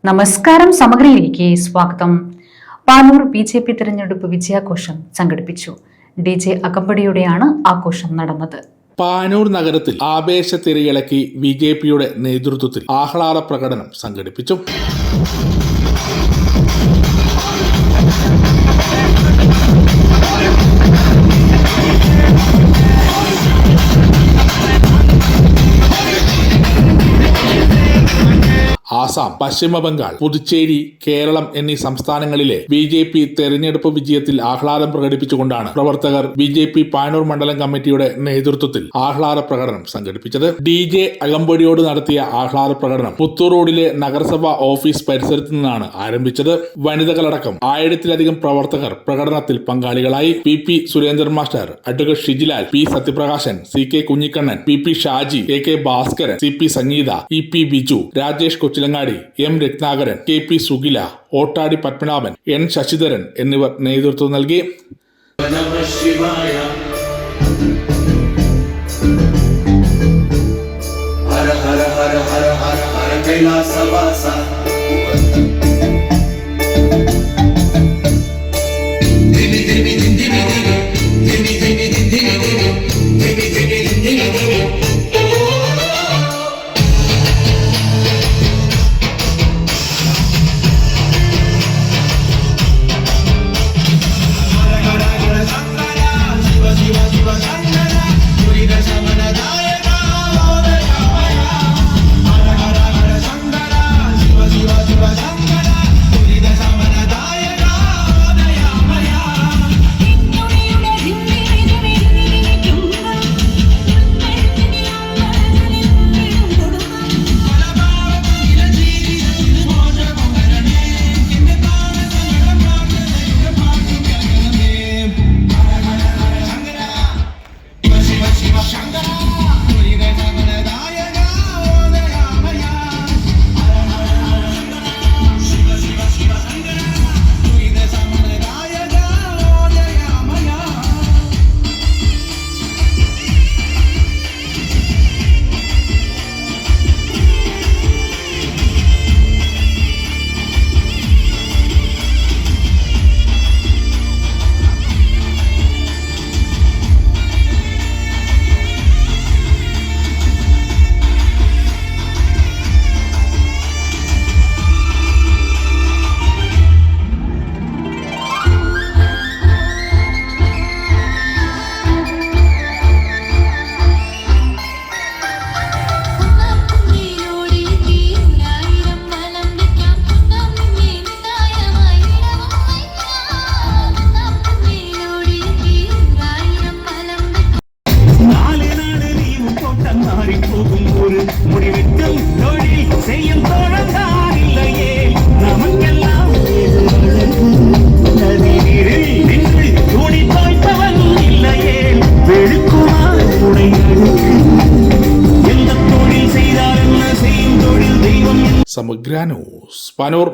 നമസ്കാരം. സമഗ്രയിലേക്ക് സ്വാഗതം. പാനൂർ BJP തിരഞ്ഞെടുപ്പ് വിജയാഘോഷം സംഘടിപ്പിച്ചു. DJ അകമ്പടിയോടെയാണ് ആഘോഷം നടന്നത്. പാനൂർ നഗരത്തിൽ ആവേശത്തിരയിളക്കി BJPയുടെ നേതൃത്വത്തിൽ ആഹ്ലാദ പ്രകടനം സംഘടിപ്പിച്ചു. ആസാം, പശ്ചിമ ബംഗാൾ, പുതുച്ചേരി, കേരളം എന്നീ സംസ്ഥാനങ്ങളിലെ BJP തെരഞ്ഞെടുപ്പ് വിജയത്തിൽ ആഹ്ലാദം പ്രകടിപ്പിച്ചുകൊണ്ടാണ് പ്രവർത്തകർ BJP പാനൂർ മണ്ഡലം കമ്മിറ്റിയുടെ നേതൃത്വത്തിൽ ആഹ്ലാദ പ്രകടനം സംഘടിപ്പിച്ചത്. DJ അകമ്പടിയോട് നടത്തിയ ആഹ്ലാദ പ്രകടനം പുത്തൂർ റോഡിലെ നഗരസഭാ ഓഫീസ് പരിസരത്ത് നിന്നാണ് ആരംഭിച്ചത്. വനിതകളടക്കം 1000-ലധികം പ്രവർത്തകർ പ്രകടനത്തിൽ പങ്കാളികളായി. PP Surendran master, advocate Shijilal, P Sathyaprakashan, CK Kunhikannan, PP Shaji, AK Bhaskaran, CP Sangeetha, EP Biju, Rajesh Kochilangadi, M Ratnakaran, KP Sugila, Ottadi Padmanabhan, N Sasidharan എന്നിവർ നേതൃത്വം നൽകി. ഹര ഹര ഹര ഹര ഹര ഹര കൈലാസവാസ. സമഗ്ര ന്യൂസ്, പാനൂർ.